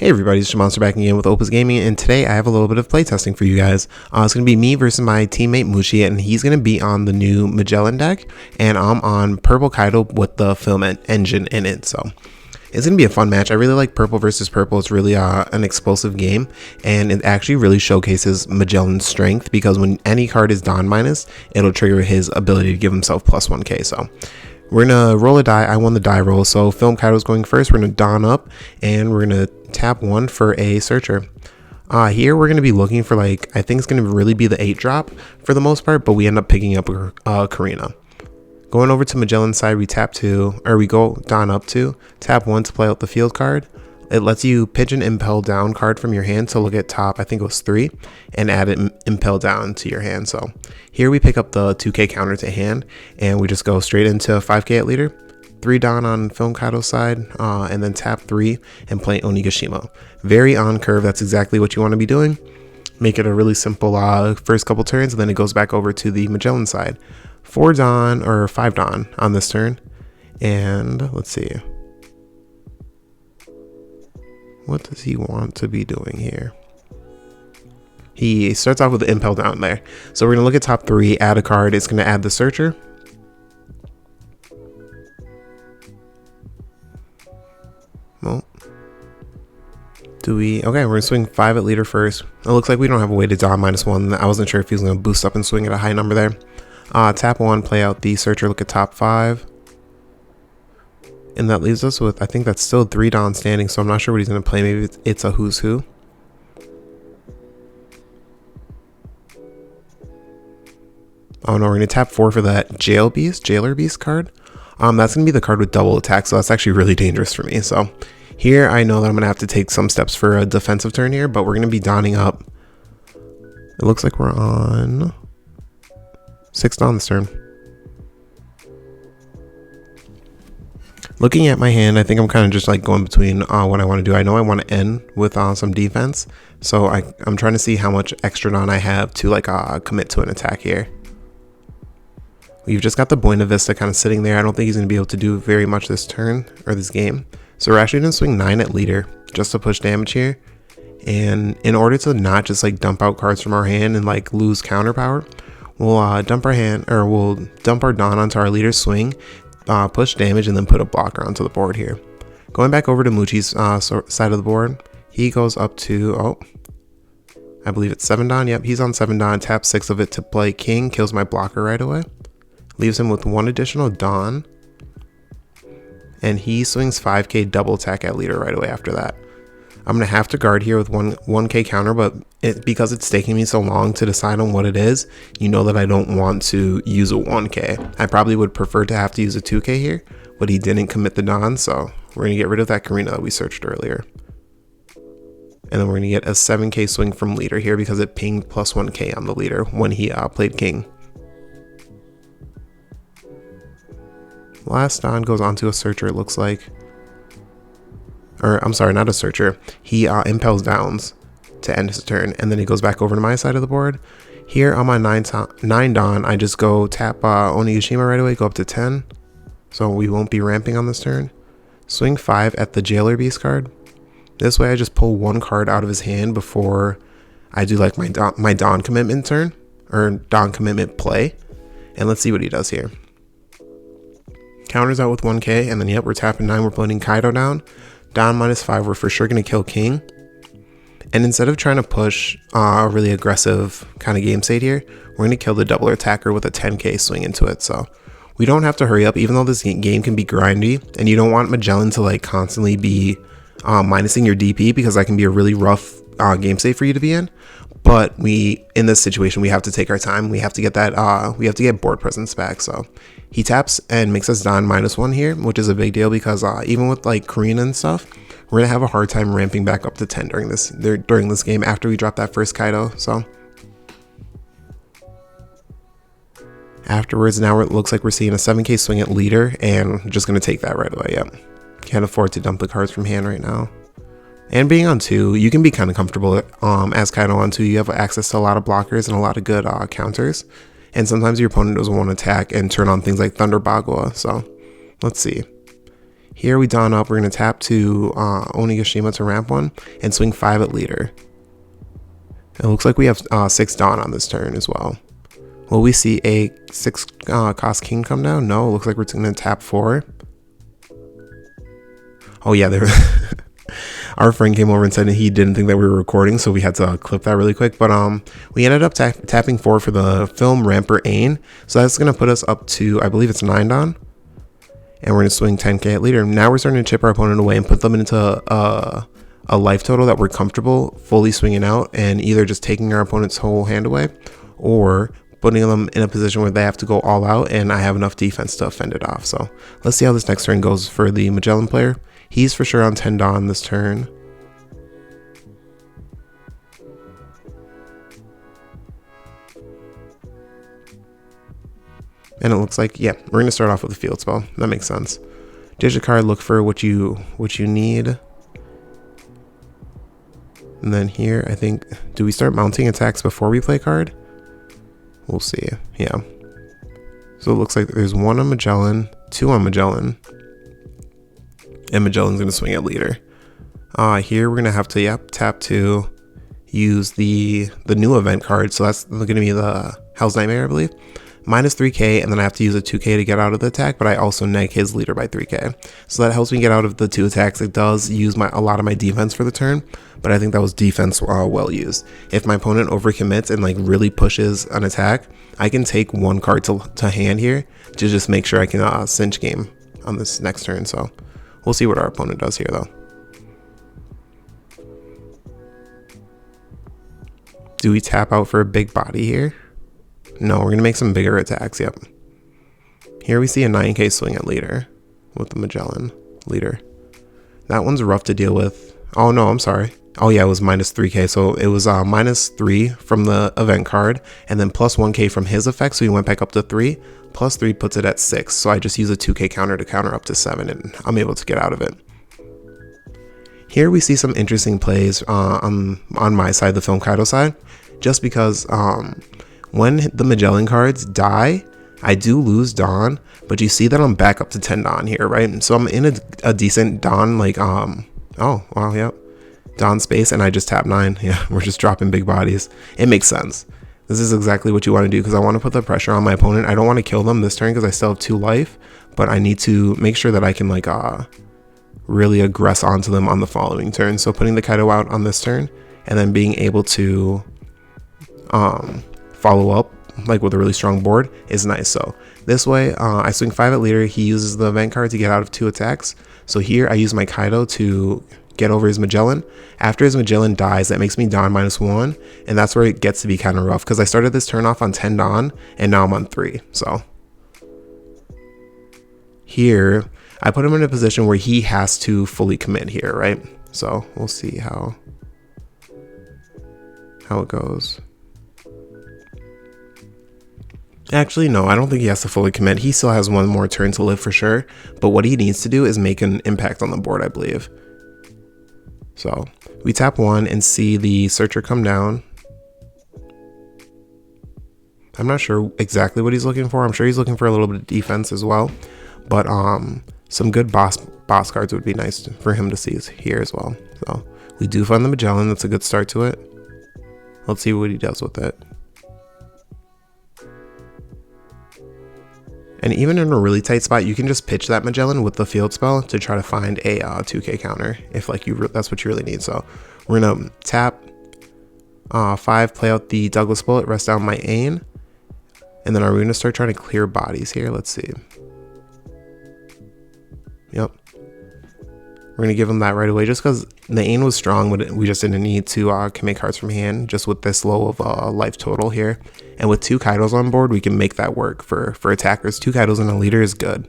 Hey everybody, it's Monster back again with Opus Gaming, and today I have a little bit of playtesting for you guys. It's going to be me versus my teammate Mushi, and he's going to be on the new Magellan deck, and I'm on Purple Kaido with the film engine in it, so it's going to be a fun match. I really like Purple versus Purple. It's really an explosive game, and it actually really showcases Magellan's strength, because when any card is Dawn minus, it'll trigger his ability to give himself plus 1k, so we're gonna roll a die. I won the die roll, so Film Kaido's going first. We're gonna Dawn up, and we're gonna tap 1 for a searcher. Here we're gonna be looking for, like, I think it's gonna really be the 8 drop for the most part, but we end up picking up Karina. Going over to Magellan's side, we tap 2, or we go Dawn up 2, tap 1 to play out the field card. It lets you pitch an Impel Down card from your hand to look at top, I think it was 3, and add an Impel Down to your hand. So here we pick up the 2k counter to hand, and we just go straight into 5k at leader, 3 Dawn on Film Kaido's side, and then tap 3 and play Onigashima. Very on curve, that's exactly what you want to be doing. Make it a really simple first couple turns, and then it goes back over to the Magellan side. 4 Dawn, or 5 Dawn on this turn, and let's see. What does he want to be doing here? He starts off with the Impel Down there. So we're going to look at top 3, add a card. It's going to add the Searcher. Well, okay, we're going to swing 5 at leader first. It looks like we don't have a way to Dawn -1. I wasn't sure if he was going to boost up and swing at a high number there. Tap 1, play out the Searcher, look at top 5. And that leaves us with, I think that's still 3 Dawn standing, so I'm not sure what he's going to play. Maybe it's a Who's Who. Oh no, we're going to tap 4 for that Jailer Beast card. That's going to be the card with double attack, so that's actually really dangerous for me. So here I know that I'm going to have to take some steps for a defensive turn here, but we're going to be Dawning up. It looks like we're on 6 Dawn this turn. Looking at my hand, I think I'm kind of just like going between what I want to do. I know I want to end with some defense, so I'm trying to see how much extra Dawn I have to like commit to an attack here. We've just got the Buena Vista kind of sitting there. I don't think he's going to be able to do very much this turn or this game. So we're actually going to swing 9 at leader just to push damage here. And in order to not just like dump out cards from our hand and like lose counter power, we'll dump our Dawn onto our leader swing. Push damage and then put a blocker onto the board here. Going back over to Muchi's side of the board, he goes up to, I believe it's 7 Dawn. Yep, he's on 7 Dawn. Tap 6 of it to play King. Kills my blocker right away. Leaves him with 1 additional Dawn. And he swings 5k double attack at leader right away after that. I'm going to have to guard here with 1k counter, but because it's taking me so long to decide on what it is, you know that I don't want to use a 1k. I probably would prefer to have to use a 2k here, but he didn't commit the Dawn, so we're going to get rid of that Karina that we searched earlier. And then we're going to get a 7k swing from leader here because it pinged plus 1k on the leader when he played King. Last Dawn goes onto a Searcher, it looks like. Or I'm sorry, not a Searcher. He impels Downs to end his turn, and then he goes back over to my side of the board. Here on my 9 Dawn, I just go tap Onigashima right away, go up to 10, so we won't be ramping on this turn. Swing 5 at the Jailer Beast card. This way I just pull 1 card out of his hand before I do like my Dawn commitment turn, or Dawn commitment play, and let's see what he does here. Counters out with 1k, and then yep, we're tapping 9, we're putting Kaido down. Dawn -5, we're for sure going to kill King. And instead of trying to push a really aggressive kind of game state here, we're going to kill the double attacker with a 10k swing into it. So we don't have to hurry up, even though this game can be grindy, and you don't want Magellan to like constantly be minusing your DP, because that can be a really rough game state for you to be in. But in this situation, we have to take our time. We have to get that, we have to get board presence back. So he taps and makes us Dawn -1 here, which is a big deal because even with like Karina and stuff, we're gonna have a hard time ramping back up to 10 during this game after we drop that first Kaido. So afterwards, now it looks like we're seeing a 7k swing at leader, and I'm just gonna take that right away. Yep, can't afford to dump the cards from hand right now. And being on 2, you can be kind of comfortable as Kaido on 2. You have access to a lot of blockers and a lot of good counters. And sometimes your opponent doesn't want to attack and turn on things like Thunder Bagua. So let's see. Here we Dawn up. We're going to tap to Onigashima to ramp 1 and swing 5 at leader. It looks like we have 6 Dawn on this turn as well. Will we see a 6 cost king come down? No, it looks like we're going to tap 4. Oh yeah, there. Our friend came over and said he didn't think that we were recording, so we had to clip that really quick. But we ended up tapping 4 for the film Ramper Ain. So that's going to put us up to, I believe it's 9 Dawn. And we're going to swing 10k at leader. Now we're starting to chip our opponent away and put them into a life total that we're comfortable fully swinging out, and either just taking our opponent's whole hand away or putting them in a position where they have to go all out, and I have enough defense to fend it off. So let's see how this next turn goes for the Magellan player. He's for sure on 10 Dawn this turn. And it looks like, yeah, we're going to start off with a field spell. That makes sense. Digicard, look for what you need. And then here, I think, do we start mounting attacks before we play card? We'll see. Yeah. So it looks like there's 1 on Magellan, 2 on Magellan. And Magellan's going to swing at leader. Here we're going to have to, tap to use the new event card. So that's going to be the Hell's Nightmare, I believe. Minus 3k, and then I have to use a 2k to get out of the attack, but I also neg his leader by 3k. So that helps me get out of the 2 attacks. It does use a lot of my defense for the turn, but I think that was defense well used. If my opponent overcommits and like really pushes an attack, I can take 1 card to hand here to just make sure I can cinch game on this next turn. So we'll see what our opponent does here though. Do we tap out for a big body here? No, we're going to make some bigger attacks, yep. Here we see a 9k swing at leader with the Magellan leader. That one's rough to deal with. Oh no, I'm sorry. Oh yeah, it was minus 3k, so it was minus 3 from the event card, and then plus 1k from his effect, so he went back up to 3. Plus 3 puts it at 6, so I just use a 2k counter to counter up to 7, and I'm able to get out of it. Here we see some interesting plays on my side, the film Kaido side, just because when the Magellan cards die, I do lose Dawn, but you see that I'm back up to 10 Dawn here, right? So I'm in a decent Dawn, like, oh, wow, yep. Dawn space, and I just tap 9. Yeah, we're just dropping big bodies. It makes sense. This is exactly what you want to do, because I want to put the pressure on my opponent. I don't want to kill them this turn because I still have 2 life, but I need to make sure that I can, like, really aggress onto them on the following turn. So putting the Kaido out on this turn, and then being able to, follow up like with a really strong board is nice. So this way I swing 5 at leader. He uses the event card to get out of 2 attacks. So here I use my Kaido to get over his Magellan. After his Magellan dies, that makes me Dawn minus 1, and that's where it gets to be kind of rough because I started this turn off on 10 Dawn and now I'm on 3. So here I put him in a position where he has to fully commit here, right? So we'll see how it goes. Actually, no, I don't think he has to fully commit. He still has 1 more turn to live for sure. But what he needs to do is make an impact on the board, I believe. So we tap 1 and see the Searcher come down. I'm not sure exactly what he's looking for. I'm sure he's looking for a little bit of defense as well. But some good boss cards would be nice for him to see here as well. So we do find the Magellan. That's a good start to it. Let's see what he does with it. And even in a really tight spot, you can just pitch that Magellan with the field spell to try to find a 2k counter if like that's what you really need. So we're gonna tap 5, play out the Douglas bullet, rest down my Ain, and then are we gonna start trying to clear bodies here? Let's see. Yep. We're gonna give him that right away just because the Ain was strong, but we just didn't need to commit cards from hand just with this low of a life total here. And with 2 Kaidos on board, we can make that work for attackers. 2 Kaidos and a leader is good.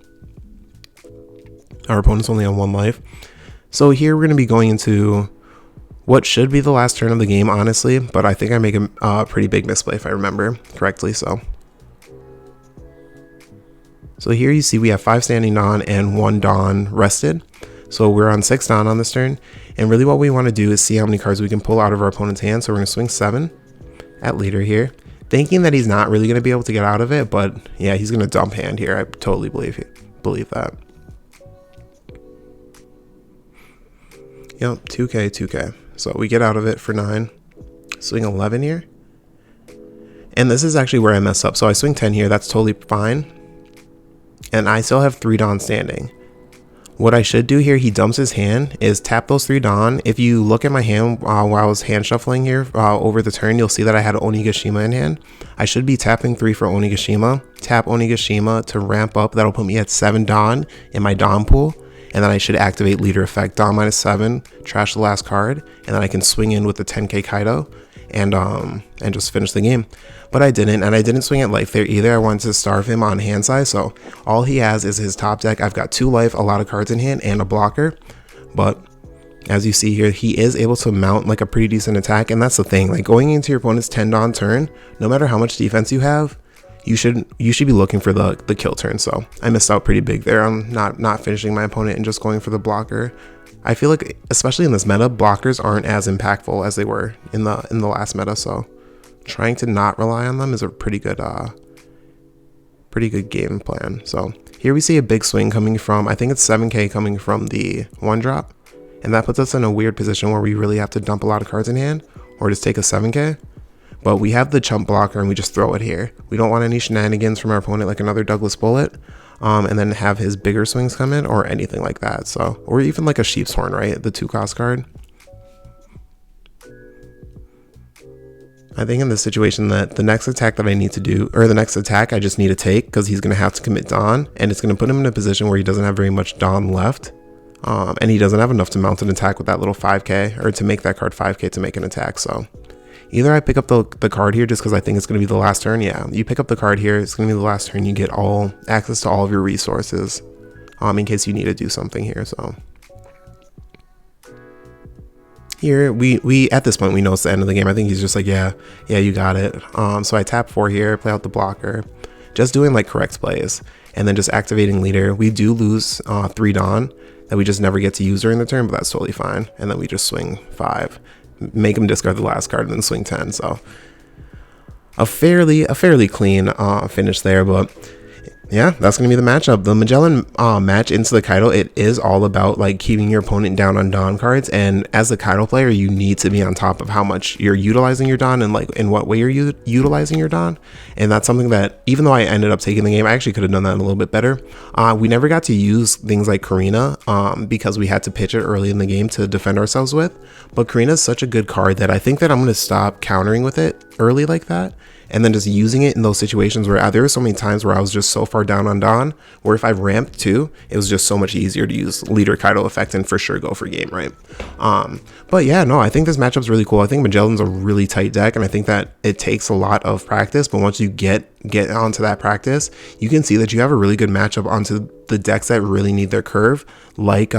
Our opponent's only on 1 life. So here we're gonna be going into what should be the last turn of the game, honestly, but I think I make a pretty big misplay if I remember correctly. So here you see we have 5 standing Dawn and 1 Dawn rested. So we're on 6 Dawn on this turn, and really what we want to do is see how many cards we can pull out of our opponent's hand. So we're going to swing 7 at leader here, thinking that he's not really going to be able to get out of it, but yeah, he's going to dump hand here. I totally believe that. Yep, 2k, 2k. So we get out of it for 9. Swing 11 here. And this is actually where I mess up. So I swing 10 here. That's totally fine. And I still have 3 Dawn standing. What I should do here, he dumps his hand, is tap those 3 Dawn. If you look at my hand while I was hand shuffling here over the turn, you'll see that I had Onigashima in hand. I should be tapping 3 for Onigashima. Tap Onigashima to ramp up. That'll put me at 7 Dawn in my Dawn pool. And then I should activate leader effect, Dawn -7, trash the last card, and then I can swing in with the 10k Kaido and just finish the game. But I didn't, and I didn't swing at life there either. I wanted to starve him on hand size, so all he has is his top deck. I've got 2 life, a lot of cards in hand, and a blocker. But as you see here, he is able to mount like a pretty decent attack, and that's the thing. Like going into your opponent's 10 Dawn turn, no matter how much defense you have, you should be looking for the kill turn. So I missed out pretty big there. I'm not finishing my opponent and just going for the blocker. I feel like, especially in this meta, blockers aren't as impactful as they were in the last meta. So trying to not rely on them is a pretty good game plan. So here we see a big swing coming from, I think it's 7k coming from the 1-drop, and that puts us in a weird position where we really have to dump a lot of cards in hand or just take a 7k. But we have the chump blocker and we just throw it here. We don't want any shenanigans from our opponent like another Douglas Bullet, and then have his bigger swings come in or anything like that. So, or even like a Sheep's Horn, right? The 2-cost card. I think in this situation that the next attack that I need to do, or the next attack I just need to take, because he's going to have to commit Dawn, and it's going to put him in a position where he doesn't have very much Dawn left. And he doesn't have enough to mount an attack with that little 5k, or to make that card 5k to make an attack. So either I pick up the card here just because I think it's going to be the last turn. Yeah, you pick up the card here, it's going to be the last turn. You get all access to all of your resources in case you need to do something here. So here we at this point we know it's the end of the game. I think he's just like, yeah, you got it. So I tap 4 here, play out the blocker, just doing like correct plays, and then just activating leader. We do lose 3 Dawn that we just never get to use during the turn, but that's totally fine. And then we just swing 5, make him discard the last card, and then swing 10. So a fairly clean finish there. But yeah, that's going to be the matchup. The Magellan match into the Kaido, it is all about like keeping your opponent down on Dawn cards. And as a Kaido player, you need to be on top of how much you're utilizing your Dawn and like in what way you're utilizing your Dawn. And that's something that, even though I ended up taking the game, I actually could have done that a little bit better. We never got to use things like Karina because we had to pitch it early in the game to defend ourselves with. But Karina is such a good card that I think that I'm going to stop countering with it early like that, and then just using it in those situations where there were so many times where I was just so far down on Dawn, where if I ramped too, it was just so much easier to use leader Kaido effect and for sure go for game, right? But yeah, no, I think this matchup's really cool. I think Magellan's a really tight deck, and I think that it takes a lot of practice, but once you get onto that practice, you can see that you have a really good matchup onto the decks that really need their curve, like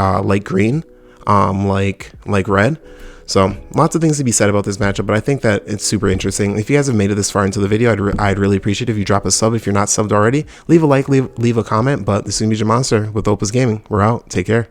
green, like red. So lots of things to be said about this matchup, but I think that it's super interesting. If you guys have made it this far into the video, I'd really appreciate it if you drop a sub. If you're not subbed already, leave a like, leave a comment. But this is gonna be your monster with Opus Gaming. We're out. Take care.